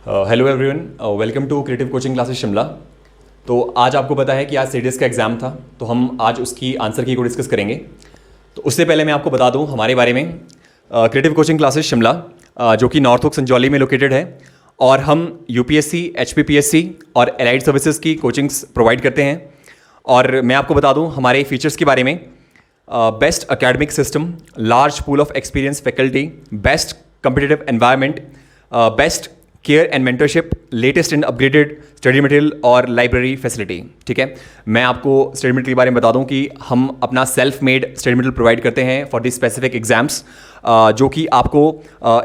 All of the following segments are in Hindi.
Hello everyone, welcome to creative coaching classes Shimla. तो आज आपको पता है कि आज सीडीएस का एग्ज़ाम था, तो हम आज उसकी आंसर की को डिस्कस करेंगे। तो उससे पहले मैं आपको बता दूं हमारे बारे में। क्रिएटिव कोचिंग क्लासेस शिमला जो कि नॉर्थ हुक संजौली में लोकेटेड है, और हम यूपीएससी, एचपीपीएससी और एलाइड सर्विसेज की कोचिंग्स प्रोवाइड करते हैं। और मैं आपको बता दूं हमारे फीचर्स के बारे में। Best academic system, large pool of experience faculty, best competitive environment, best care and mentorship, latest and upgraded study material और लाइब्रेरी फैसिलिटी। ठीक है, मैं आपको स्टडी मटेरियल के बारे में बता दूं कि हम अपना self made study material provide करते हैं फॉर दी स्पेसिफिक एग्जाम्स, जो कि आपको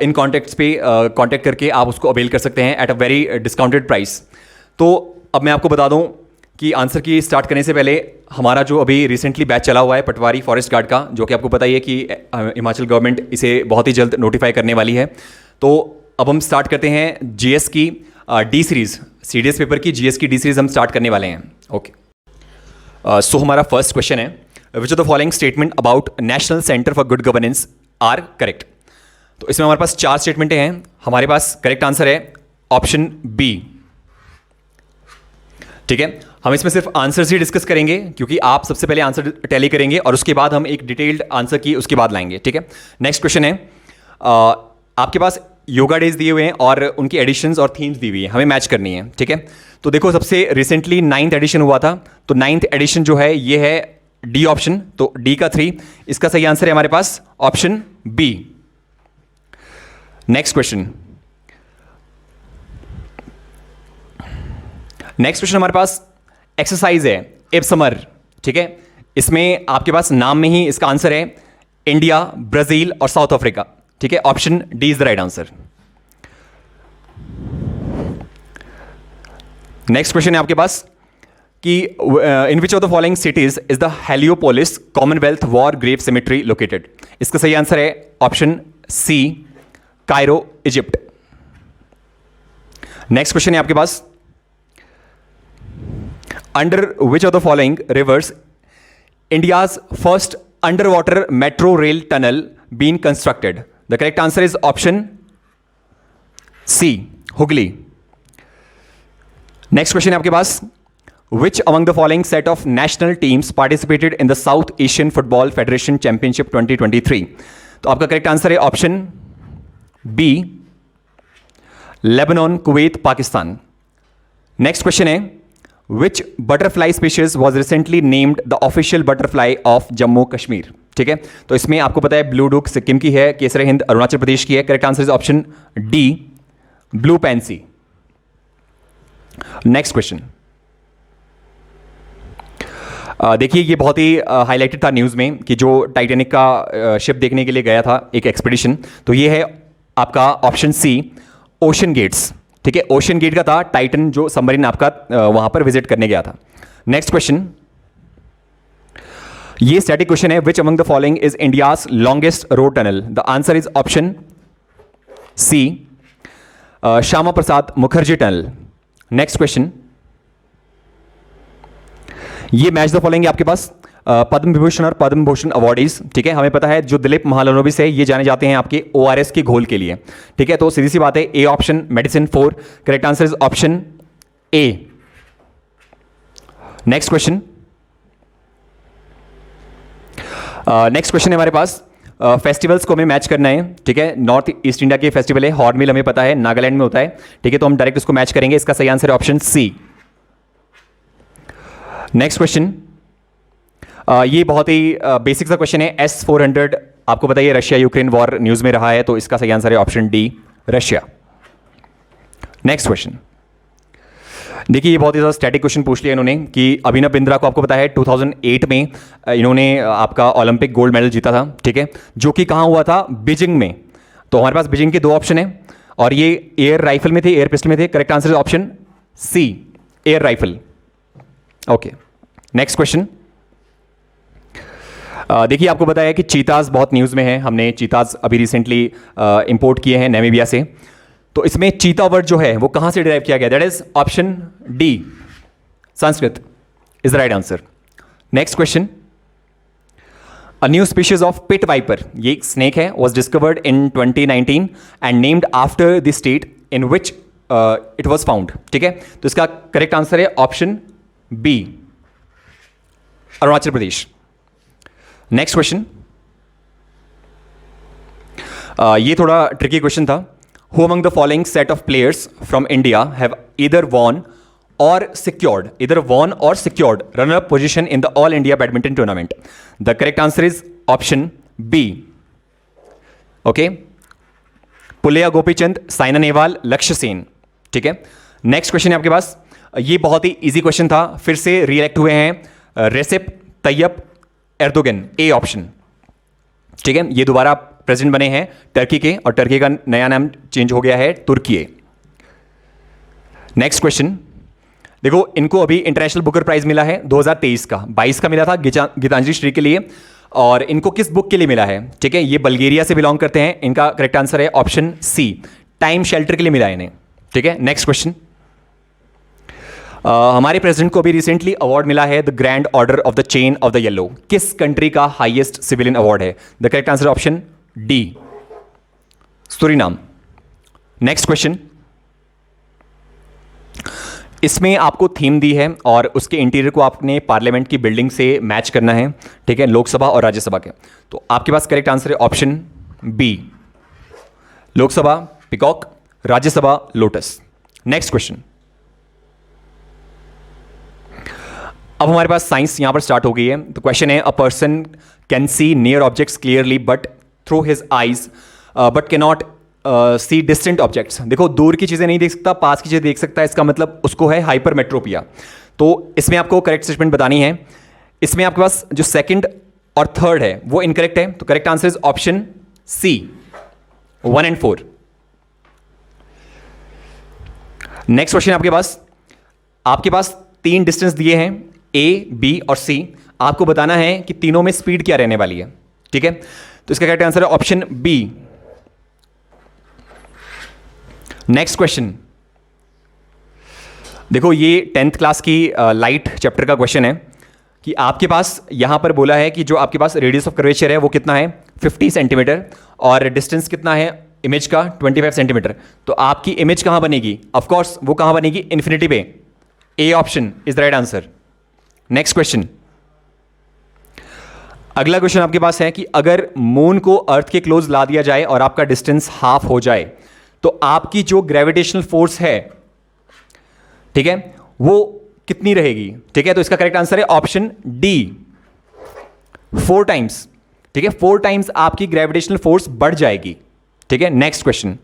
इन कॉन्टैक्ट्स पे कॉन्टैक्ट करके आप उसको अवेल कर सकते हैं at a very discounted price. तो अब मैं आपको बता दूं कि आंसर की स्टार्ट करने से पहले हमारा जो अभी रिसेंटली बैच चला हुआ है पटवारी फॉरेस्ट गार्ड का, जो कि आपको पता ही है कि हिमाचल गवर्नमेंट इसे बहुत ही जल्द नोटिफाई करने वाली है। तो अब हम स्टार्ट करते हैं जीएस की डी सीरीज़, सीडीएस पेपर की जीएस की डी सीरीज़ हम स्टार्ट करने वाले हैं। ओके, सो हमारा फर्स्ट क्वेश्चन है, which of the following statement about national centre for good governance are correct. तो इसमें हमारे पास 4 स्टेटमेंटें हैं। हमारे पास करेक्ट आंसर है ऑप्शन बी। ठीक है, हम इसमें सिर्फ आंसर्स ही डिस्कस करेंगे, क्योंकि आप सबसे पहले आंसर टैली करेंगे और उसके बाद हम एक डिटेल्ड आंसर की उसके बाद लाएंगे। ठीक है, नेक्स्ट क्वेश्चन है, आपके पास योगा डेज दिए हुए हैं और उनकी एडिशंस और थीम्स दी हुई है, हमें मैच करनी है। ठीक है, तो देखो सबसे रिसेंटली 9th एडिशन हुआ था, तो 9th एडिशन जो है ये है डी ऑप्शन, तो डी का 3, इसका सही आंसर है हमारे पास ऑप्शन बी। नेक्स्ट क्वेश्चन, हमारे पास एक्सरसाइज है एप्समर। ठीक है, इसमें आपके पास नाम में ही इसका आंसर है इंडिया, ब्राजील और साउथ अफ्रीका। ठीक है, option D is the right answer. Next question है आपके पास कि in which of the following cities is the Heliopolis Commonwealth War Grave cemetery located. इसका सही आंसर है option C, Cairo, Egypt. Next question है आपके पास, under which of the following rivers India's first under water metro rail tunnel been constructed. The correct answer is option C, Hooghly. Next question है आपके पास, which among the following set of national teams participated in the South Asian Football Federation Championship 2023? तो आपका करेक्ट आंसर है option B, Lebanon, Kuwait, Pakistan. Next question है, which butterfly species was recently named the official butterfly of Jammu Kashmir. ठीक है, तो इसमें आपको पता है ब्लू डुक सिक्किम की है, केसर हिंद अरुणाचल प्रदेश की है। Correct answer is option D, blue pansy. Next question, देखिए ये बहुत ही हाईलाइटेड था न्यूज़ में कि जो टाइटैनिक का शिप देखने के लिए गया था एक एक्सपीडिशन, तो ये है आपका ऑप्शन सी, ओशन गेट्स। ठीक है, ओशन गेट का था टाइटन जो सबमरीन आपका वहां पर विजिट करने गया था। नेक्स्ट क्वेश्चन, ये स्टैटिक क्वेश्चन है, which among the following is India's longest road tunnel. The answer is option C, Shyama Prasad Mukherjee tunnel. Next question, ये मैच द फॉलोइंग है आपके पास पद्म विभूषण और पद्म भूषण अवार्डीज। ठीक है, हमें पता है जो दिलीप महालनोबिस है ये जाने जाते हैं आपके ओआरएस के घोल के लिए। ठीक है, तो सीधी सी बात है A option, medicine 4। Correct answer is option A. Next question, next question है हमारे पास, फेस्टिवल्स को हमें मैच करना है। ठीक है, नॉर्थ ईस्ट इंडिया के फेस्टिवल है, हॉर्नबिल हमें पता है नागालैंड में होता है। ठीक है, तो हम डायरेक्ट इसको मैच करेंगे, इसका सही आंसर है ऑप्शन सी। नेक्स्ट क्वेश्चन, ये बहुत ही बेसिक सा क्वेश्चन है, S-400 आपको पता है रशिया यूक्रेन वॉर न्यूज़ में रहा है, तो इसका सही आंसर है option D, Russia. Next question, देखिए ये बहुत ही ज़्यादा स्टैटिक क्वेश्चन पूछ लिया इन्होंने कि अभिनव बिंद्रा को आपको पता है 2008 में इन्होंने आपका ओलंपिक गोल्ड मेडल जीता था। ठीक है, जो कि कहाँ हुआ था, बीजिंग में। तो हमारे पास बीजिंग के 2 ऑप्शन है, और ये एयर राइफल में थे, एयर पिस्टल में थे। Correct answer is option C, air rifle. Okay, next question, देखिए आपको पता है कि चीताज बहुत न्यूज़ में है, हमने चीताज अभी रिसेंटली इंपोर्ट किए हैं नामीबिया से। तो इसमें चीता वर्ड जो है वो कहां से डिराइव किया गया, that is option D, Sanskrit is the right answer. Next question, a new species of pit viper, ये एक स्नेक है, was discovered in 2019 and named after the state in which it was found. ठीक है, तो इसका करेक्ट आंसर है option B, Arunachal Pradesh. Next question, ये थोड़ा ट्रिकी क्वेश्चन था। Who among the following set of players from India have either won और secured runner up position in the all India badminton tournament? The correct answer is option B. Okay, Pullela Gopichand, Saina Nehwal, लक्ष्य सेन। ठीक है, नेक्स्ट क्वेश्चन है आपके पास, ये बहुत ही इजी क्वेश्चन था, फिर से रीइलेक्ट हुए हैं रेसिप तैयब एर्दोगन, ए ऑप्शन। ठीक है, ये दोबारा प्रेसिडेंट बने हैं टर्की के, और टर्की का नया नाम चेंज हो गया है तुर्की। नेक्स्ट क्वेश्चन देखो, इनको अभी इंटरनेशनल बुकर प्राइज मिला है 2023 का, 22 का मिला था गीतांजलि श्री के लिए, और इनको किस बुक के लिए मिला है? ठीक है, ये बल्गेरिया से बिलोंग करते हैं, इनका करेक्ट आंसर है ऑप्शन सी, टाइम शेल्टर के लिए मिला है इन्हें। ठीक है, नेक्स्ट क्वेश्चन, हमारे प्रेसिडेंट को अभी रिसेंटली अवार्ड मिला है the grand order of the chain of the yellow, किस कंट्री का हाईएस्ट सिविलियन अवार्ड है? The correct answer option D, Suriname. Next question, इसमें आपको थीम दी है और उसके इंटीरियर को आपने पार्लियामेंट की बिल्डिंग से मैच करना है। ठीक है, लोकसभा और राज्यसभा के, तो आपके पास करेक्ट आंसर है option B, Lok Sabha peacock, Rajya Sabha lotus. Next question, अब हमारे पास साइंस यहां पर स्टार्ट हो गई है। तो क्वेश्चन है, a person can see near objects clearly but through his eyes but can not see distant objects. देखो, दूर की चीजें नहीं देख सकता, पास की चीजें देख सकता है, इसका मतलब उसको है हाइपरमेट्रोपिया। तो इसमें आपको करेक्ट स्टेटमेंट बतानी है। इसमें आपके पास जो सेकंड और थर्ड है वो इनकरेक्ट है, तो correct answer is option C, 1 and 4। Next question आपके पास 3 डिस्टेंस दिए हैं, ए, बी और सी। आपको बताना है कि तीनों में स्पीड क्या रहने वाली है। ठीक है, तो इसका करेक्ट आंसर है ऑप्शन बी। नेक्स्ट क्वेश्चन देखो, ये 10th क्लास की लाइट चैप्टर का क्वेश्चन है कि आपके पास यहां पर बोला है कि जो आपके पास रेडियस ऑफ कर्वेचर है वो कितना है 50 सेंटीमीटर, और डिस्टेंस कितना है इमेज का 25 सेंटीमीटर। तो आपकी इमेज कहां बनेगी? ऑफ कोर्स वो कहां बनेगी? इन्फिनिटी पे। ए option is the right answer. Next question, अगला क्वेश्चन आपके पास है कि अगर मून को अर्थ के क्लोज ला दिया जाए और आपका डिस्टेंस हाफ हो जाए तो आपकी जो ग्रेविटेशनल फोर्स है, ठीक है, वो कितनी रहेगी? ठीक है, तो इसका करेक्ट आंसर है ऑप्शन डी, 4 टाइम्स। ठीक है, 4 टाइम्स आपकी ग्रेविटेशनल फोर्स बढ़ जाएगी। ठीक है, नेक्स्ट क्वेश्चन,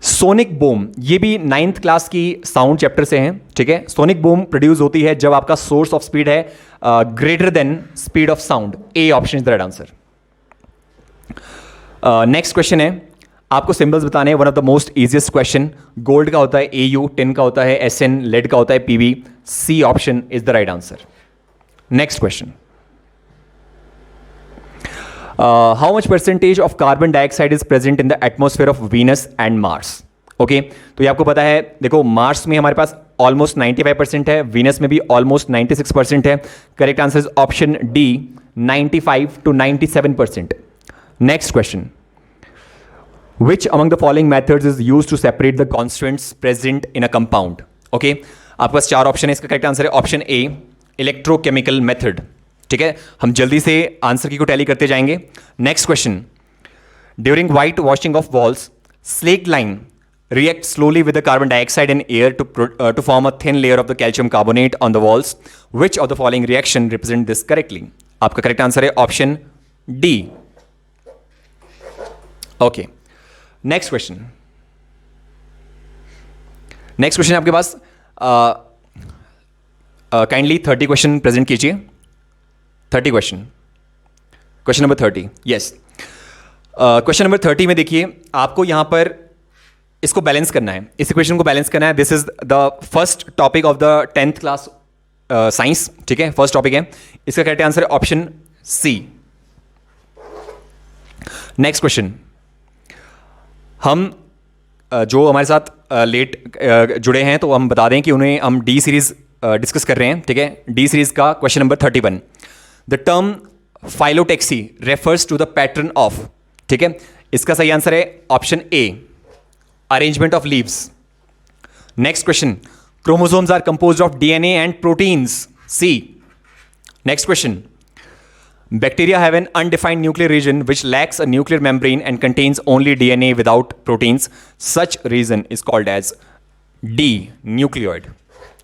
सोनिक बूम, ये भी 9th क्लास की साउंड चैप्टर से हैं। ठीक है, सोनिक बूम प्रोड्यूस होती है जब आपका सोर्स ऑफ स्पीड है greater than speed of sound. A option is the right answer. Next question है, आपको सिंबल्स बताने हैं, one of the most easiest question. Gold का होता है AU, टिन का होता है SN, लेड का होता है PB। C option is the right answer. Next question, how much percentage of carbon dioxide is present in the atmosphere of Venus and Mars? Okay, तो ये आपको पता है, देखो मार्स में हमारे पास ऑलमोस्ट 95% है, वीनस में भी ऑलमोस्ट 96% है। Correct answer is option D, 95 to 97%। Next question, which among the following methods is used to separate the constituents present in a compound? Okay, आपके पास 4 ऑप्शन है, इसका करेक्ट आंसर है ऑप्शन ए, इलेक्ट्रोकेमिकल मेथड। ठीक है, हम जल्दी से आंसर की को टैली करते जाएंगे। Next question, during white washing of walls slaked lime react slowly with the carbon dioxide and air to form a thin layer of the calcium carbonate on the walls. Which of the following reaction represent this correctly? आपका करेक्ट आंसर है option D. Okay, next question आपके पास काइंडली 30 क्वेश्चन प्रेजेंट कीजिए। 30 question number 30, yes. Question number 30 में देखिए, आपको यहां पर इसको बैलेंस करना है, इस इक्वेशन को बैलेंस करना है। This is the first topic of the 10th class science. ठीक है, फर्स्ट टॉपिक है, इसका करेक्ट आंसर है ऑप्शन सी। नेक्स्ट क्वेश्चन, हम जो हमारे साथ लेट जुड़े हैं तो हम बता दें कि उन्हें हम डी सीरीज डिस्कस कर रहे हैं। ठीक है, डी सीरीज का question number 31, the term phyllotaxy refers to the pattern of. ठीक है, इसका सही आंसर है option A, arrangement of leaves. Next question, chromosomes are composed of DNA and proteins, C. Next question, bacteria have an undefined nuclear region which lacks a nuclear membrane and contains only DNA without proteins. Such region is called as D, nucleoid.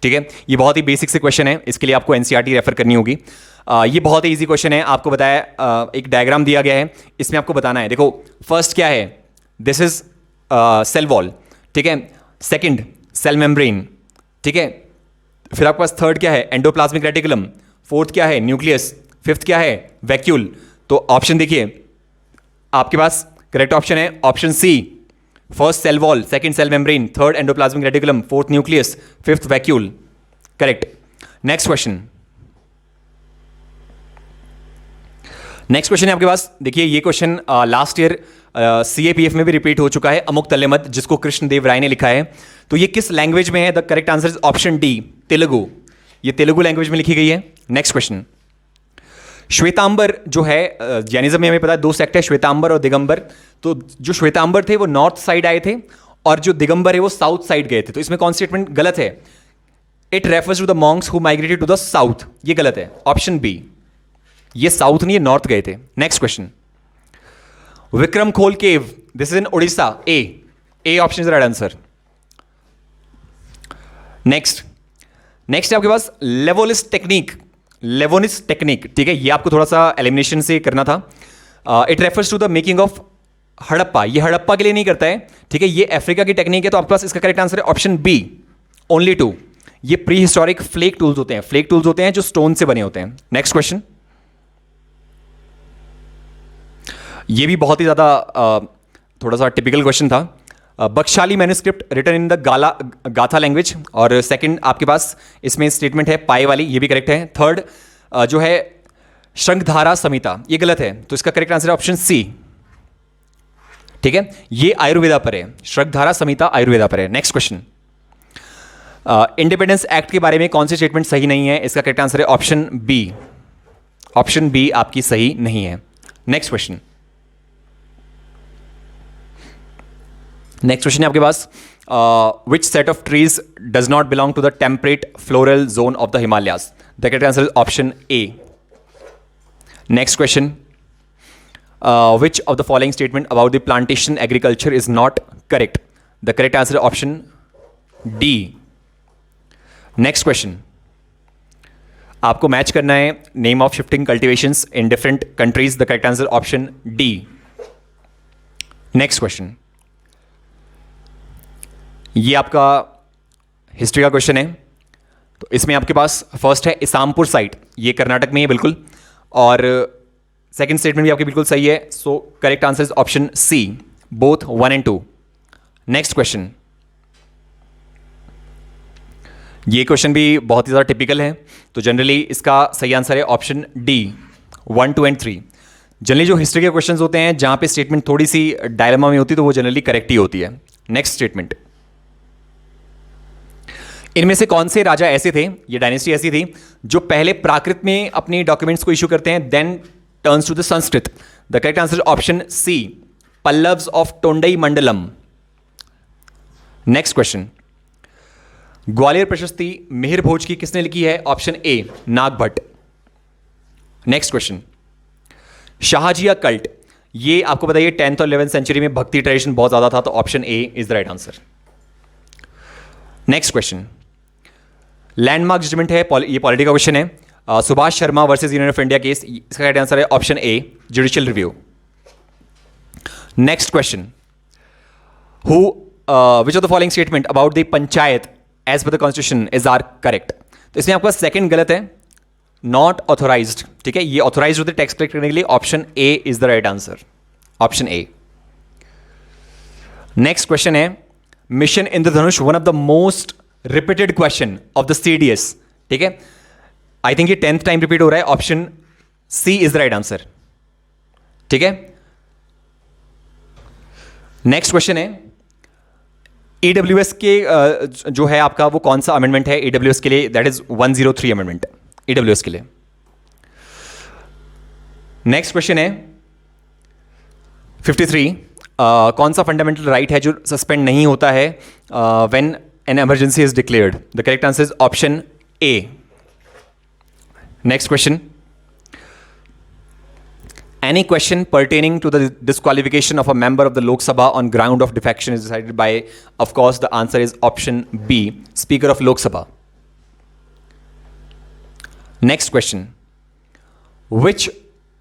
ठीक है, ये बहुत ही बेसिक से क्वेश्चन है, इसके लिए आपको एनसीईआरटी रेफर करनी होगी. ये बहुत ही इजी क्वेश्चन है. आपको बताया एक डायग्राम दिया गया है, इसमें आपको बताना है. देखो फर्स्ट क्या है, दिस इज सेल वॉल, ठीक है. सेकंड सेल मेम्ब्रेन, ठीक है. फिर आपके पास थर्ड क्या है, एंडोप्लाज्मिक रेटिकुलम. फोर्थ क्या है, न्यूक्लियस. फिफ्थ क्या है, वैक्यूल. तो ऑप्शन देखिए, आपके पास करेक्ट ऑप्शन है option C. First cell wall, second cell membrane, third endoplasmic reticulum, fourth nucleus, fifth vacuole. Correct. Next question. Next question है आपके पास, देखिए ये क्वेश्चन लास्ट ईयर सीएपीएफ में भी रिपीट हो चुका है. अमुक तलेमत, जिसको कृष्ण देव राय ने लिखा है. तो ये किस लैंग्वेज में है? The correct answer is option D, Telugu. ये तेलुगु लैंग्वेज में लिखी गई है. नेक्स्ट क्वेश्चन, श्वेतांबर जो है, जैनिज्म में हमें पता है दो सेक्ट है, श्वेतांबर और दिगंबर. तो जो श्वेतांबर थे वो नॉर्थ साइड आए थे और जो दिगंबर है वो साउथ साइड गए थे. तो इसमें कौन स्टेटमेंट गलत है? It refers to the monks who migrated to the south. ये गलत है, ऑप्शन बी. ये साउथ नहीं, ये नॉर्थ गए थे. Next question, Vikram Khol cave, this is in Odisha. A option is right answer. Next है आपके पास लेवोनिस टेक्निक, ठीक है. ये आपको थोड़ा सा एलिमिनेशन से करना था. It refers to the making of Harappa. ये हड़प्पा के लिए नहीं करता है, ठीक है. ये अफ्रीका की टेक्निक है. तो आपके पास इसका करेक्ट आंसर है ऑप्शन बी, ओनली 2. ये प्री हिस्टोरिक फ्लेक टूल्स होते हैं जो स्टोन से बने होते हैं. नेक्स्ट क्वेश्चन, ये भी बहुत ही ज्यादा थोड़ा सा टिपिकल क्वेश्चन था. बख्शाली मैन्युस्क्रिप्ट रिटन इन द गाथा लैंग्वेज. और सेकंड आपके पास इसमें स्टेटमेंट है पाई वाली, ये भी करेक्ट है. थर्ड जो है शंखधारा संहिता, ये गलत है. तो इसका करेक्ट आंसर है ऑप्शन सी, ठीक है. ये आयुर्वेदा पर है, शंखधारा संहिता आयुर्वेदा पर है. नेक्स्ट क्वेश्चन, इंडिपेंडेंस एक्ट के बारे में कौन सी स्टेटमेंट सही नहीं है? इसका करेक्ट आंसर है ऑप्शन बी. ऑप्शन बी आपकी सही नहीं है. नेक्स्ट क्वेश्चन है आपके पास, which set of trees does not belong to the temperate floral zone of the Himalayas? The correct answer is option A. Next question, which of the following statement about the plantation agriculture is not correct? The correct answer option D. Next question, आपको मैच करना है name of shifting कल्टिवेशंस in different countries. The correct answer option D. Next question, ये आपका हिस्ट्री का क्वेश्चन है. तो इसमें आपके पास फर्स्ट है इसामपुर साइट, ये कर्नाटक में है बिल्कुल. और सेकंड स्टेटमेंट भी आपकी बिल्कुल सही है. So correct answer is option C, both 1 and 2. Next question, ये क्वेश्चन भी बहुत ही ज़्यादा टिपिकल है. तो जनरली इसका सही आंसर है ऑप्शन डी, 1, 2 and 3. जनरली जो हिस्ट्री के क्वेश्चंस होते हैं जहां पे स्टेटमेंट थोड़ी सी डायलेमा में होती है तो वो जनरली करेक्ट ही होती है. नेक्स्ट स्टेटमेंट, इनमें से कौन से राजा ऐसे थे, ये डायनेस्टी ऐसी थी जो पहले प्राकृत में अपने डॉक्यूमेंट्स को इशू करते हैं, then turns to the Sanskrit? The correct answer option C, Pallavas of Tondai Mandalam. Next question, Gwalior Prashasti Mihir Bhoj की किसने लिखी है? Option A, Nagabhata. Next question, Sahajiya cult, ये आपको बताइए 10th और 11th सेंचुरी में भक्ति ट्रेडिशन बहुत ज्यादा था. तो option A is the right answer. Next question, landmark judgement है, ये पॉलिटी का क्वेश्चन है. Subhash Sharma versus Union of India case, इसका राइट आंसर है option A, judicial review. Next question, who which of the following statement about the panchayat as per the constitution is are correct? तो इसमें आपका सेकंड गलत है, नॉट ऑथोराइज्ड, ठीक है. ये ऑथोराइज्ड होते टैक्स कलेक्ट करने के लिए. Option A is the right answer, option A. Next question है, mission Indradhanush, one of the most repeated question of the CDS, ठीक है. आई थिंक ये 10th टाइम रिपीट हो रहा है. Option C is the right answer, ठीक है. नेक्स्ट क्वेश्चन है, ईडब्ल्यूएस के जो है आपका वो कौन सा अमेंडमेंट है ईडब्ल्यूएस के लिए? दैट इज 103 अमेंडमेंट ईडब्ल्यूएस के लिए. नेक्स्ट क्वेश्चन है 53, कौन सा फंडामेंटल राइट है जो सस्पेंड नहीं होता है when an emergency is declared. The correct answer is option A. Next question. Any question pertaining to the disqualification of a member of the Lok Sabha on ground of defection is decided by, of course, the answer is option B, Speaker of Lok Sabha. Next question. Which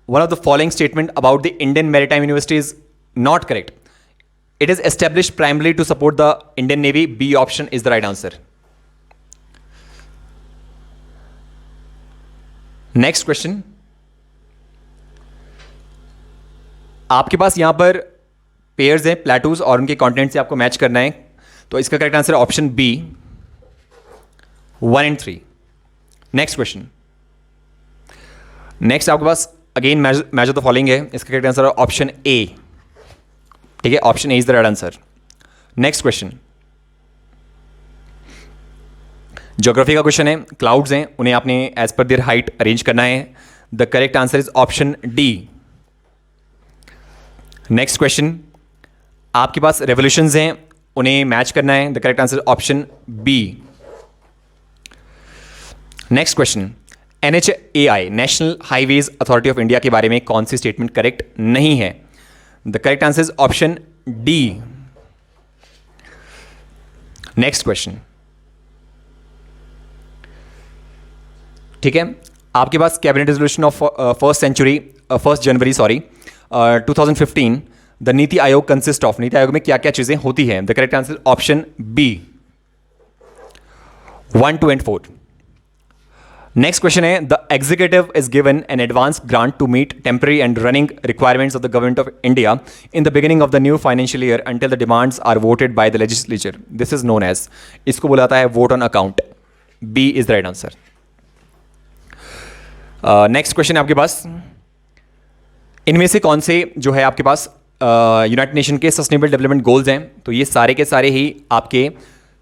one of the following statement about the Indian Maritime University is not correct? It is established primarily to support the Indian Navy. B option is the right answer. Next question. आपके पास यहां पर पेयर्स हैं, प्लेटूज, और उनके कंटेंट से आपको मैच करना है, तो इसका करेक्ट आंसर है option B, 1 and 3. Next question. Next आपके पास again match of the following है, इसका करेक्ट आंसर है ऑप्शन ए. ठीक है, option A is the right answer. Next question. Geography का क्वेश्चन है. क्लाउड्स हैं, उन्हें आपने as per their height arrange करना है. The correct answer is option D. Next question. आपके पास रेवोल्यूशंस हैं, उन्हें मैच करना है. The correct answer option B. Next question. NHAI national highways authority of India के बारे में कौन सी स्टेटमेंट करेक्ट नहीं है? The correct answer is option D. Next question. ठीक है, आपके पास cabinet resolution of 1 January 2015, the NITI Aayog consist of, NITI Aayog में क्या क्या चीजें होती हैं? The correct answer option B, 1, 2 and 4. Next question है. The executive is given an advance grant to meet temporary and running requirements of the government of India in the beginning of the new financial year until the demands are voted by the legislature. This is known as, इसको बोला जाता है vote on account. B is the right answer. Next question है आपके पास. इनमें से कौन से जो है आपके पास यूनाइटेड नेशन के सस्टेनेबल डेवलपमेंट गोल्स हैं? तो ये सारे के सारे ही आपके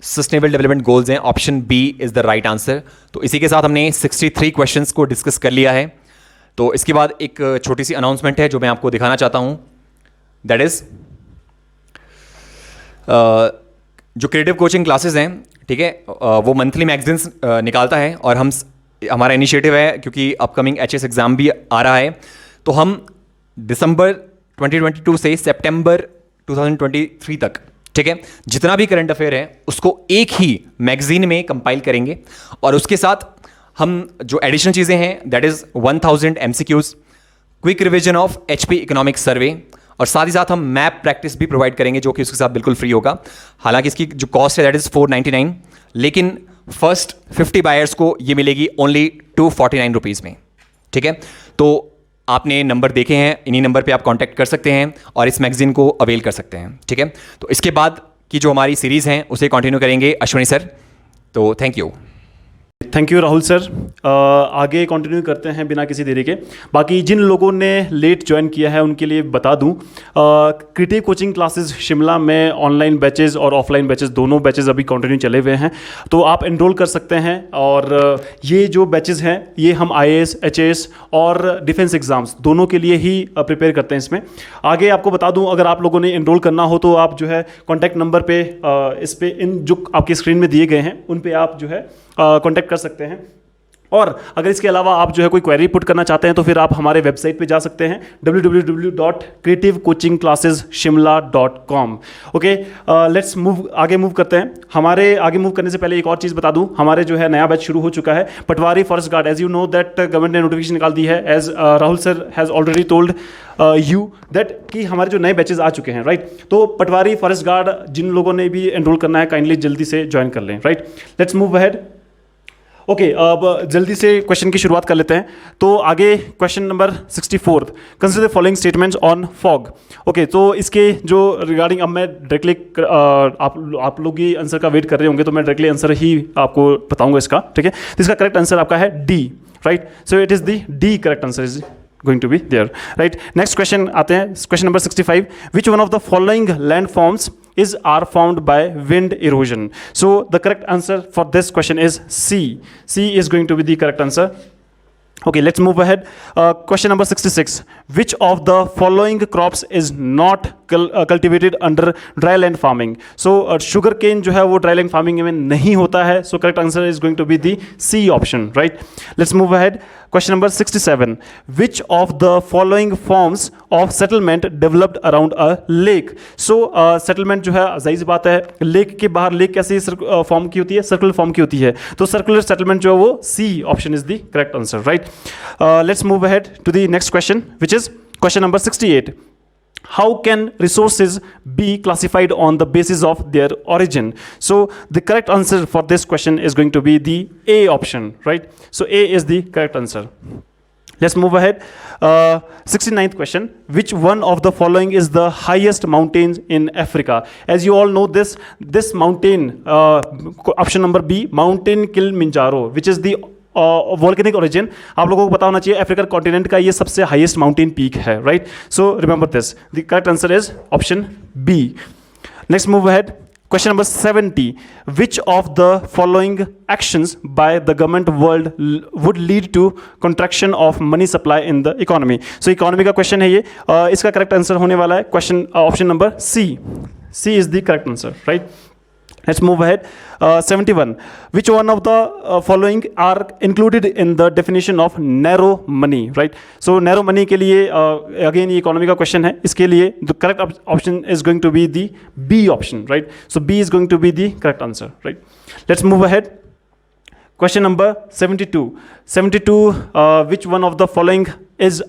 सस्टेनेबल डेवलपमेंट गोल्स हैं. Option B is the right answer. तो इसी के साथ हमने 63 क्वेश्चंस को डिस्कस कर लिया है. तो इसके बाद एक छोटी सी अनाउंसमेंट है जो मैं आपको दिखाना चाहता हूं. दैट इज जो क्रिएटिव कोचिंग क्लासेस हैं, ठीक है, वो मंथली मैगजीन्स निकालता है, और हमारा इनिशिएटिव है, क्योंकि अपकमिंग HS एग्जाम भी आ रहा है, तो हम दिसंबर 2022 से सितंबर 2023 तक, ठीक है, जितना भी करंट अफेयर है उसको एक ही मैगजीन में कंपाइल करेंगे, और उसके साथ हम जो एडिशनल चीज़ें हैं that is 1000 MCQs, quick revision of HP economic survey, और साथ ही साथ हम मैप प्रैक्टिस भी प्रोवाइड करेंगे जो कि उसके साथ बिल्कुल फ्री होगा. हालांकि इसकी जो कॉस्ट है दैट इज़ 499, लेकिन फर्स्ट 50 बायर्स को ये मिलेगी ओनली 249 रुपीज़ में. ठीक है, तो आपने नंबर देखे हैं, इन्हीं नंबर पे आप कांटेक्ट कर सकते हैं और इस मैगजीन को अवेल कर सकते हैं. ठीक है, तो इसके बाद की जो हमारी सीरीज़ हैं उसे कंटिन्यू करेंगे अश्विनी सर. तो thank you. Thank you Rahul sir. आगे कंटिन्यू करते हैं बिना किसी देरी के. बाकी जिन लोगों ने लेट ज्वाइन किया है उनके लिए बता दूं, क्रिएटिव कोचिंग क्लासेस शिमला में ऑनलाइन बैचेस और ऑफलाइन बैचेस दोनों बैचेस अभी कंटिन्यू चले हुए हैं, तो आप एनरोल कर सकते हैं. और ये जो बैचेस हैं ये हम IAS, HAS और डिफेंस एग्जाम्स दोनों के लिए ही प्रिपेयर करते हैं. इसमें आगे आपको बता दूँ, अगर आप लोगों ने एनरोल करना हो तो आप जो है कॉन्टैक्ट नंबर पे इस पे इन जो आपकी स्क्रीन में दिए गए हैं उन पे आप जो है कांटेक्ट कर सकते हैं. और अगर इसके अलावा आप जो है कोई क्वेरी पुट करना चाहते हैं तो फिर आप हमारे वेबसाइट पे जा सकते हैं www.creativecoachingclassesshimla.com. ओके, लेट्स आगे मूव करते हैं. हमारे आगे मूव करने से पहले एक और चीज़ बता दूं, हमारे जो है नया बैच शुरू हो चुका है patwari forest guard. As you know that government ने नोटिफिकेशन निकाल दी है, as Rahul sir has already told you that कि हमारे जो नए बैचेज आ चुके हैं, राइट. तो पटवारी फॉरेस्ट गार्ड जिन लोगों ने भी एनरोल करना है काइंडली जल्दी से ज्वाइन कर लें, right. Let's move ahead. Okay, अब जल्दी से क्वेश्चन की शुरुआत कर लेते हैं. तो आगे question number 64, consider the following statements on fog. Okay, तो इसके जो रिगार्डिंग, अब मैं डायरेक्टली आप लोग ही आंसर का वेट कर रहे होंगे तो मैं डायरेक्टली आंसर ही आपको बताऊंगा इसका. ठीक है, तो इसका करेक्ट आंसर आपका है D, right. So it is the D correct answer is going to be there, right. Next question आते हैं, question number 65. Which one of the following landforms are formed by wind erosion? So the correct answer for this question is C. C is going to be the correct answer. Okay, let's move ahead. Question number 66. Which of the following crops is not cultivated under dry land farming? So, sugar cane जो है वो dry land farming में नहीं होता है. So, correct answer is going to be the C option, right? Let's move ahead. Question number 67. Which of the following forms of settlement developed around a lake? So, settlement जो है जाहिर सी बात है लेक के बाहर लेक कैसी फॉर्म की होती है सर्कुलर फॉर्म की होती है तो सर्कुलर सेटलमेंट जो है वो C option is the correct answer right let's move ahead to the next question which is question number 68. How can resources be classified on the basis of their origin? So the correct answer for this question is going to be the A option, right? So A is the correct answer. Let's move ahead. 69th question. Which one of the following is the highest mountains in Africa? As you all know this mountain, option number B, Mountain Kilimanjaro, which is the volcanic origin. आप लोगों को पता होना चाहिए अफ्रीकन कॉन्टिनेंट का ये सबसे हाईएस्ट माउंटेन पीक है right. So remember this. The correct answer is option B. Next move ahead. Question number 70. Which of the following actions by the government world would lead to contraction of money supply in the economy? So economy का question है ये. इसका correct answer होने वाला है question option number C. C is the correct answer, right? Let's move ahead. 71. Which one of the following are included in the definition of narrow money, right? So narrow money के लिए again ये economy का question है. इसके लिए the correct option is going to be the B option, right? So B is going to be the correct answer, right? Let's move ahead. Question number 72. 72. Which one of the following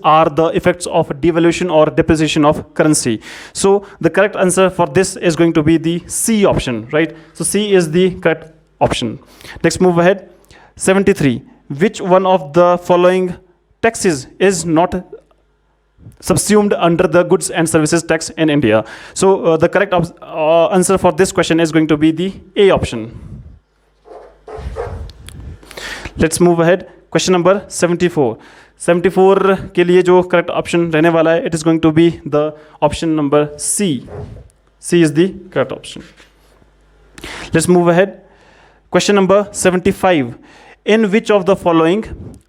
are the effects of devaluation or depreciation of currency? So the correct answer for this is going to be the C option, right? So C is the correct option. Next move ahead. 73. Which one of the following taxes is not subsumed under the goods and services tax in India? So the correct answer for this question is going to be the A option. Let's move ahead. Question number 74. 74 के लिए जो correct option रहने वाला है it is going to be the option number C. C is the correct option. Let's move ahead. Question number 75. In which of the following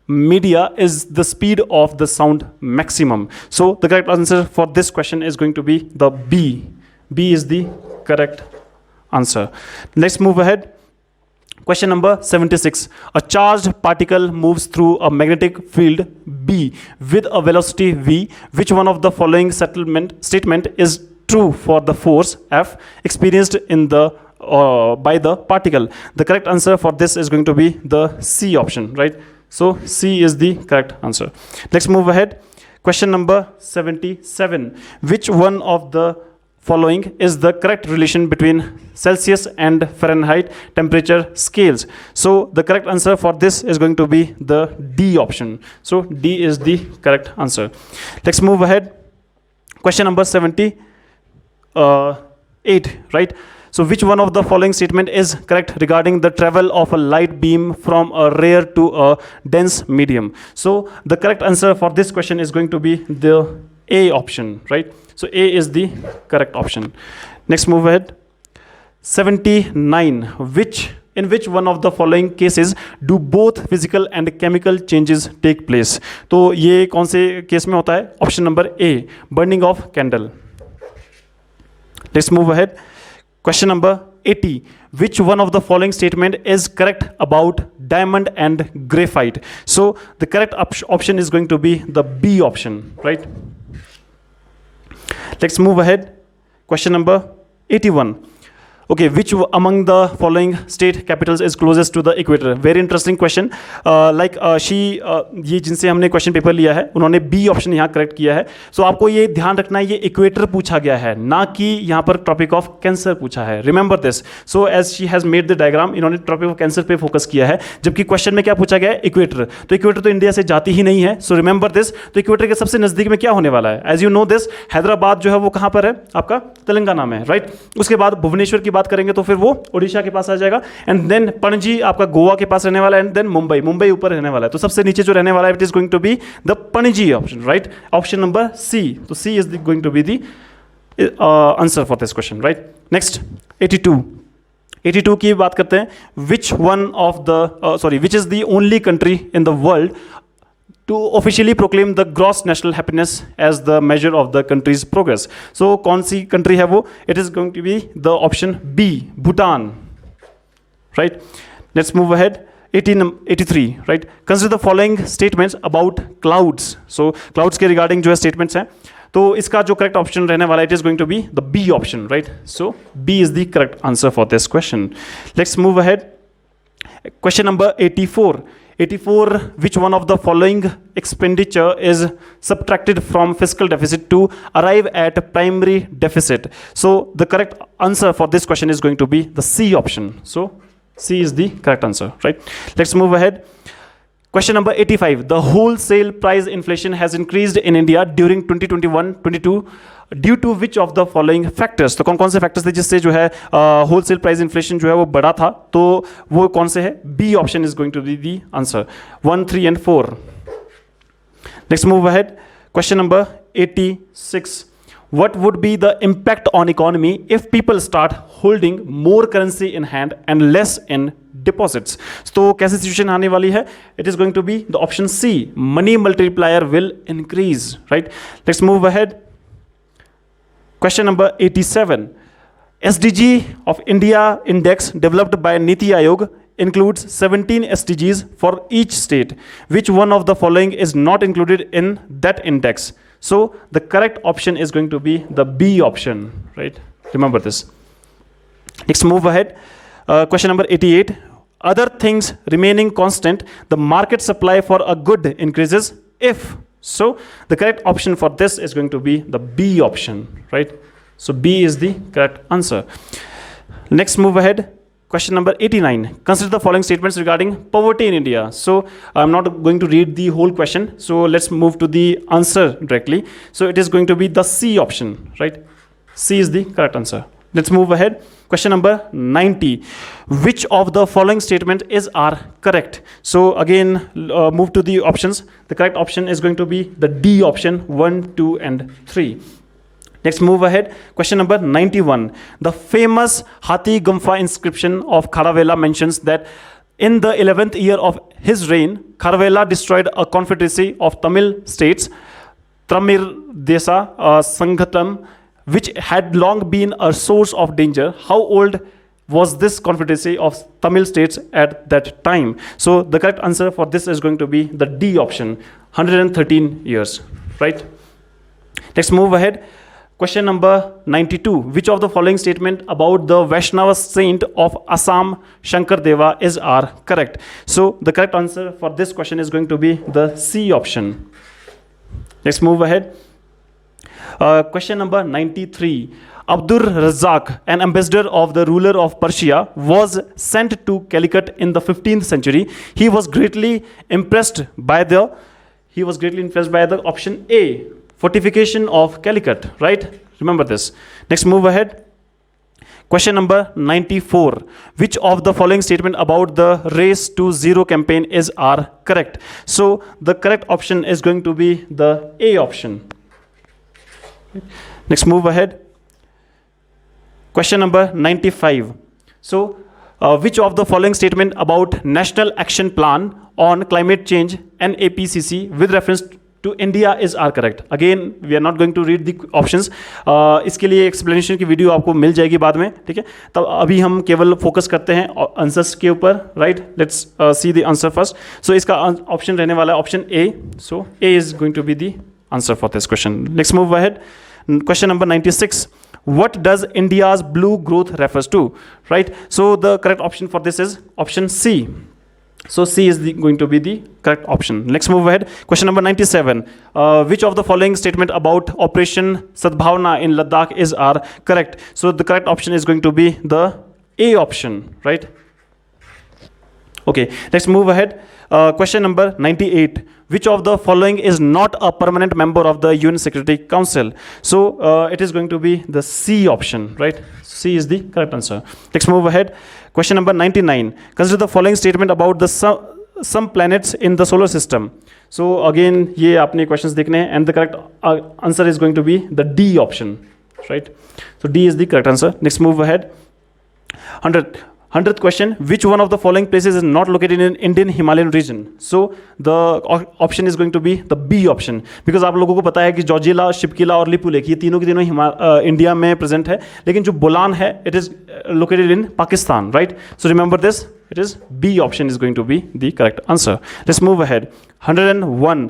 media is the speed of the sound maximum? So the correct answer for this question is going to be the B. B is the correct answer. Let's move ahead. Question number 76. A charged particle moves through a magnetic field B with a velocity V. Which one of the following statement is true for the force F experienced in the by the particle? The correct answer for this is going to be the C option, right? So C is the correct answer. Let's move ahead. Question number 77. Which one of the following is the correct relation between Celsius and Fahrenheit temperature scales? So the correct answer for this is going to be the D option. So D is the correct answer. Let's move ahead. Question number 78, right? So which one of the following statement is correct regarding the travel of a light beam from a rare to a dense medium? So the correct answer for this question is going to be the A option, right? So A is the correct option. Next move ahead. 79. In which one of the following cases do both physical and chemical changes take place? तो ये कौन से केस में होता है? Option number A, burning of candle. Let's move ahead. Question number 80. Which one of the following statement is correct about diamond and graphite? So the correct option is going to be the B option, right? Let's move ahead. Question number 81. Okay, which among the following state capitals is closest to the equator? Very interesting question. ये जिनसे हमने क्वेश्चन पेपर लिया है उन्होंने बी ऑप्शन यहाँ करेक्ट किया है. सो आपको ये ध्यान रखना है ये इक्वेटर पूछा गया है ना कि यहाँ पर ट्रॉपिक ऑफ कैंसर पूछा है. Remember this. So as she has made the diagram इन्होंने ट्रॉपिक ऑफ कैंसर पे फोकस किया है जबकि क्वेश्चन में क्या पूछा गया है इक्वेटर. तो इक्वेटर तो इंडिया से जाती ही नहीं है. So remember this. तो इक्वेटर के सबसे नजदीक में क्या होने वाला है? As you know this Hyderabad जो है वो कहाँ पर है आपका तेलंगाना में, राइट? उसके बाद भुवनेश्वर की बात करेंगे तो फिर वो ओडिशा के पास आ जाएगा. एंड देन पणजी आपका गोवा के पास रहने वाला है. एंड देन मुंबई ऊपर रहने वाला है. तो सबसे नीचे जो रहने वाला है it is going to be the Panaji option, right? Option number C. तो C is going to be the answer for this question, right? Next 82 की बात करते हैं. Which is the only country in the world to officially proclaim the gross national happiness as the measure of the country's progress. So कौन सी country है वो? It is going to be the option B, Bhutan. Right? Let's move ahead. 1883, right? Consider the following statements about clouds. So clouds के regarding जो है statements हैं. तो इसका जो correct option रहने वाला, it is going to be the B option, right? So B is the correct answer for this question. Let's move ahead. Question number 84. 84, which one of the following expenditure is subtracted from fiscal deficit to arrive at primary deficit? So the correct answer for this question is going to be the C option. So C is the correct answer, right? Let's move ahead. Question number 85. The wholesale price inflation has increased in India during 2021-22 due to which of the following factors? तो कौन कौन से factors थे जिससे जो है wholesale price inflation जो है वो बढ़ा था? तो वो कौन से है? B option is going to be the answer. 1, 3 and 4. Let's move ahead. Question number 86. What would be the impact on economy if people start holding more currency in hand and less in deposits? तो कैसी situation आने वाली है? It is going to be the option C. Money multiplier will increase, right? Let's move ahead. Question number 87. SDG of India index developed by Niti Aayog includes 17 SDGs for each state. Which one of the following is not included in that index? So the correct option is going to be the B option, right? Remember this. Let's move ahead. Question number 88. Other things remaining constant, the market supply for a good increases if. So the correct option for this is going to be the B option, right? So B is the correct answer. Next, move ahead. Question number 89. Consider the following statements regarding poverty in India. So I'm not going to read the whole question. So let's move to the answer directly. So it is going to be the C option, right? C is the correct answer. Let's move ahead. Question number 90. Which of the following statement are correct? So again, move to the options. The correct option is going to be the D option, 1, 2 and 3. Next, move ahead. Question number 91. The famous Hathi Gumpha inscription of Kharavela mentions that in the 11th year of his reign, Kharavela destroyed a confederacy of Tamil states, Tramirdesa Sanghatam, which had long been a source of danger. How old was this confederacy of Tamil states at that time? So the correct answer for this is going to be the D option, 113 years, right? Let's move ahead. Question number 92. Which of the following statement about the Vaishnava saint of Assam, Shankar Deva, is correct? So the correct answer for this question is going to be the C option. Let's move ahead. Question number 93. Abdur Razzaq, an ambassador of the ruler of Persia, was sent to Calicut in the 15th century. He was greatly impressed by the option A, fortification of Calicut, right? Remember this. Next, move ahead. Question number 94. Which of the following statement about the Race to Zero campaign is correct? So the correct option is going to be the A option. Next, move ahead. Question number 95. So which of the following statement about National Action Plan on Climate Change NAPCC with reference to India is correct? Again, we are not going to read the options. इसके लिए explanation की वीडियो आपको मिल जाएगी बाद में, ठीक है? तब अभी हम केवल फोकस करते हैं आंसर्स के ऊपर, right? Let's see the answer first. So इसका ऑप्शन रहने वाला है option A. So A is going to be the answer for this question. Let's move ahead. Question number 96. What does India's blue growth refers to? Right? So the correct option for this is option C. So C is going to be the correct option. Let's move ahead. Question number 97. Which of the following statement about Operation Sadbhavna in Ladakh is correct? So the correct option is going to be the A option, right? Okay, let's move ahead. Question number 98. Which of the following is not a permanent member of the UN Security Council? So it is going to be the C option, right? C is the correct answer. Let's move ahead. Question number 99. Consider the following statement about the some planets in the solar system. So again, ये आपने questions देखने हैं, and the correct answer is going to be the D option, right? So D is the correct answer. Next, move ahead. 100. 100th question, which one of the following places is not located in Indian Himalayan region? So the option is going to be the B option, because आप लोगों को पता है कि जोजिला, शिपकिला और लिपु लेक ये तीनों के तीनों इंडिया में प्रेजेंट है, लेकिन जो बोलान है it is located in Pakistan, right? So remember this, it is B option is going to be the correct answer. Let's move ahead. 101,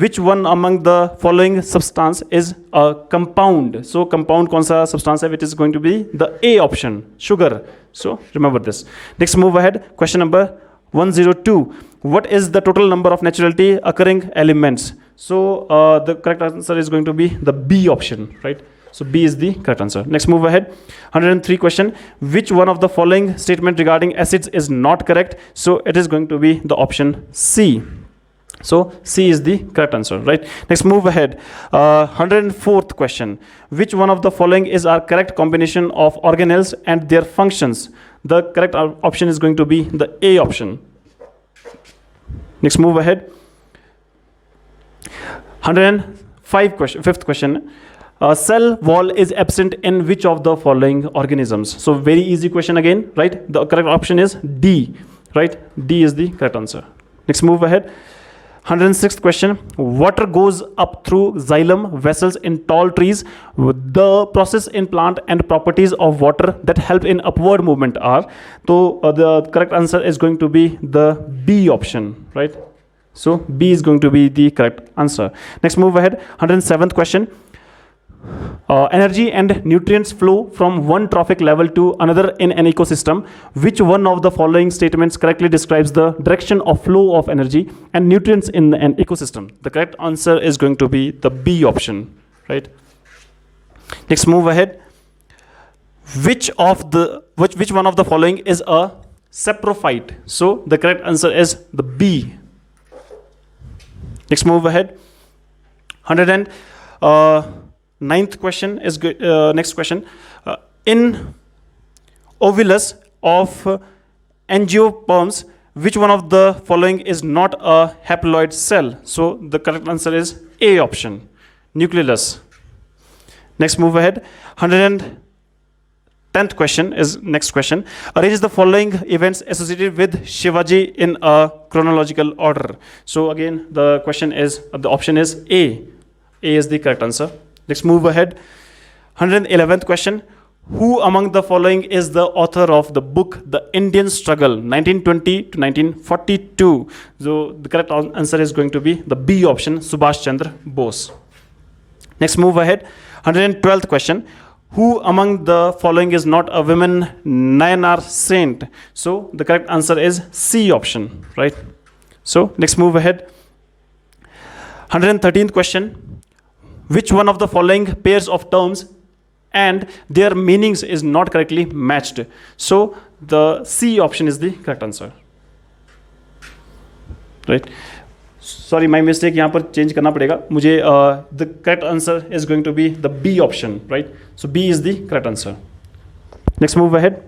which one among the following substance is a compound? So compound कौन सा substance है? It is going to be the A option, sugar. So remember this. Next, move ahead. Question number 102, what is the total number of naturally occurring elements? So the correct answer is going to be the B option, right? So B is the correct answer. Next, move ahead. 103 question, which one of the following statement regarding acids is not correct? So it is going to be the option C. So C is the correct answer, right? Next, move ahead. 104th question, which one of the following is our correct combination of organelles and their functions? The correct option is going to be the A option. Next, move ahead. 105 question, fifth question. Cell wall is absent in which of the following organisms? So very easy question again, right? The correct option is D, right? D is the correct answer. Next, move ahead. 106th question, water goes up through xylem vessels in tall trees. The process in plant and properties of water that help in upward movement are. So the correct answer is going to be the B option, right? So B is going to be the correct answer. Next, move ahead. 107th question. Energy and nutrients flow from one trophic level to another in an ecosystem. Which one of the following statements correctly describes the direction of flow of energy and nutrients in an ecosystem? The correct answer is going to be the B option, right? Next, move ahead. Which one of the following is a saprophyte? So the correct answer is the B. Next, move ahead. 109th question is next question. In ovilus of angiosperms, which one of the following is not a haploid cell? So the correct answer is A option, nucleolus. Next, move ahead. 110th question is next question. Arrange the following events associated with Shivaji in a chronological order. So again, the question is, the option is A. A is the correct answer. Let's move ahead. 111th question. Who among the following is the author of the book The Indian Struggle 1920 to 1942? So the correct answer is going to be the B option, Subhash Chandra Bose. Next, move ahead. 112th question. Who among the following is not a woman Nayanar saint? So the correct answer is C option, right? So next, move ahead. 113th question. Which one of the following pairs of terms and their meanings is not correctly matched? So the C option is the correct answer, right? Sorry, my mistake, यहाँ पर change करना पड़ेगा मुझे. The correct answer is going to be the B option, right? So B is the correct answer. Next, move ahead.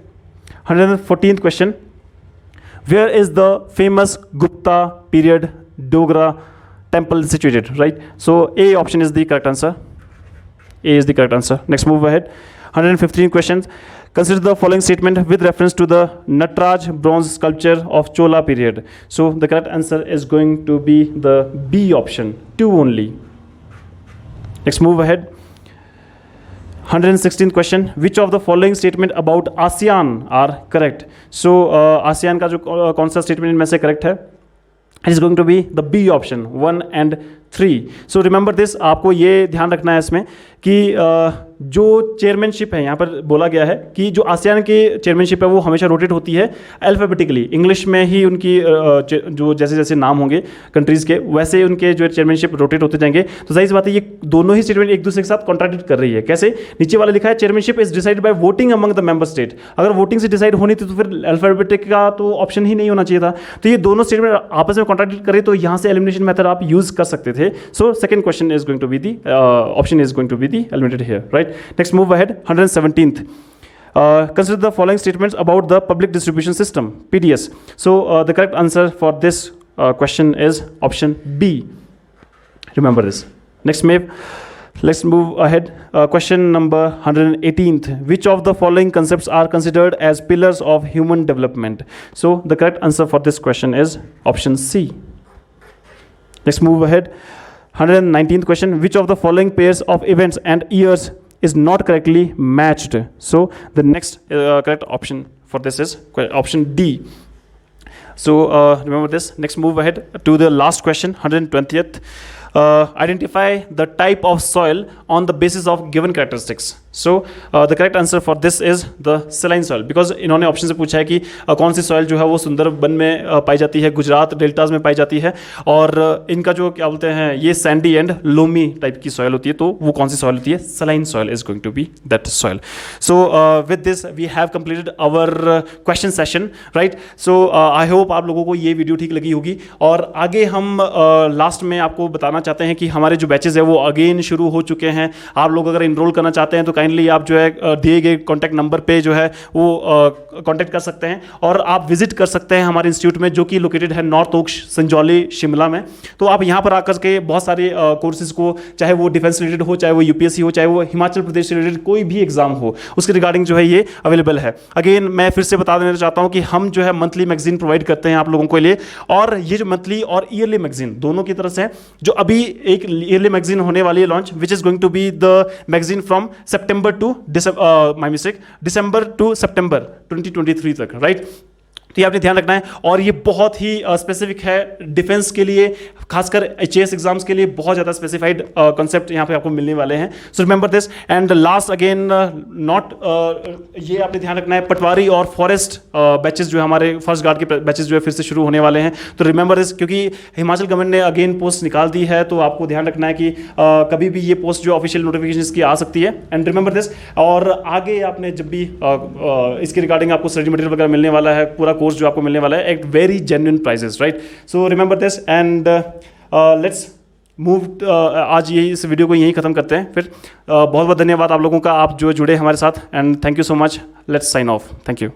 114th question. Where is the famous Gupta period Dogra temple situated, right? So A option is the correct answer. A is the correct answer. Next, move ahead. 115 questions. Consider the following statement with reference to the Nataraj bronze sculpture of Chola period. So the correct answer is going to be the B option, 2 only. Next, move ahead. 116th question. Which of the following statement about ASEAN are correct? So ASEAN का जो कौन सा statement इनमें से correct है? It is going to be the B option, 1 and 3. So remember this, आपको ये ध्यान रखना है इसमें कि जो चेयरमैनशिप है यहाँ पर बोला गया है कि जो आसियान की चेयरमैनशिप है वो हमेशा रोटेट होती है अल्फ़ाबेटिकली, इंग्लिश में ही उनकी जो जैसे जैसे नाम होंगे कंट्रीज़ के वैसे उनके जो चेयरमैनशिप रोटेट होते जाएंगे. तो जाहिर सी बात है ये दोनों ही स्टेटमेंट एक दूसरे के साथ कॉन्ट्राडिक्ट कर रही है. कैसे? नीचे वाला लिखा है chairmanship is decide by voting among the member state. अगर वोटिंग से डिसाइड होनी थी तो फिर अल्फ़ाबेटिक का तो ऑप्शन ही नहीं होना चाहिए था. तो ये दोनों स्टेटमेंट आपस में कॉन्ट्राडिक्ट करे तो यहाँ से एलिमिनेशन मेथड आप यूज़ कर सकते थे. So second question is going to be the option is going to be the eliminated here, right? Next, move ahead. 117th. Consider the following statements about the public distribution system, PDS. So the correct answer for this question is option B. Remember this. Next, Let's move ahead. Question number 118th. Which of the following concepts are considered as pillars of human development? So the correct answer for this question is option C. Let's move ahead. 119th question. Which of the following pairs of events and years is not correctly matched? So the next correct option for this is option D. So remember this. Next move ahead to the last question, 120th. Identify the type of soil on the basis of given characteristics. So the correct answer for this is the saline soil, because इन्होंने ऑप्शन से पूछा है कि कौन सी सॉइल जो है वो सुंदरबन में पाई जाती है, गुजरात डेल्टाज में पाई जाती है, और इनका जो क्या बोलते हैं ये सैंडी एंड लोमी टाइप की सॉइल होती है, तो वो कौन सी सॉइल होती है? Saline soil is going to be that soil. So with this we have completed our question session, right. So I hope आप लोगों को ये वीडियो ठीक लगी होगी, और आगे हम लास्ट में आपको बताना चाहते हैं कि हमारे जो बैचेस है वो अगेन शुरू हो चुके हैं. आप लोग अगर इनरोल करना चाहते हैं तो काइंडली आप जो है दिए गए कॉन्टैक्ट नंबर पे जो है वो कॉन्टैक्ट कर सकते हैं, और आप विजिट कर सकते हैं हमारे इंस्टीट्यूट में, जो कि लोकेटेड है नॉर्थ ओक्स संजौली शिमला में. तो आप यहाँ पर आकर के बहुत सारे कोर्सेज को, चाहे वो डिफेंस रिलेटेड हो, चाहे वो यूपीएससी हो, चाहे वो हिमाचल प्रदेश से रिलेटेड कोई भी एग्जाम हो, उसके रिगार्डिंग जो है ये अवेलेबल है. अगेन मैं फिर से बता देना चाहता हूँ कि हम जो है मंथली मैगजीन प्रोवाइड करते हैं आप लोगों के लिए, और ये जो मंथली और ईयरली मैगजीन दोनों की तरफ से है. जो अभी एक ईयरली मैगजीन होने वाली है launch, which is going to be the magazine from September to December to September 2023 तक, राइट. तो ये आपने ध्यान रखना है, और ये बहुत ही स्पेसिफिक है डिफेंस के लिए, खासकर एचएएस एग्जाम्स के लिए बहुत ज़्यादा स्पेसिफाइड कॉन्सेप्ट यहाँ पे आपको मिलने वाले हैं. सो remember this. And last again not ये आपने ध्यान रखना है, पटवारी और फॉरेस्ट बैचेस जो है हमारे फर्स्ट गार्ड के बैचेस जो है फिर से शुरू होने वाले हैं. तो रिमेंबर दिस, क्योंकि हिमाचल गवर्नमेंट ने अगेन पोस्ट निकाल दी है, तो आपको ध्यान रखना है कि कभी भी ये पोस्ट जो ऑफिशियल नोटिफिकेशन की आ सकती है. एंड रिमेंबर दिस, और आगे आपने जब भी इसके रिगार्डिंग आपको स्टडी मटेरियल वगैरह मिलने वाला है, पूरा कोर्स जो आपको मिलने वाला है at very genuine prices, right. So remember this, and let's move. आज ये इस वीडियो को यहीं ख़त्म करते हैं. फिर बहुत बहुत धन्यवाद आप लोगों का, आप जो जुड़े हमारे साथ, and thank you so much. Let's sign off. Thank you.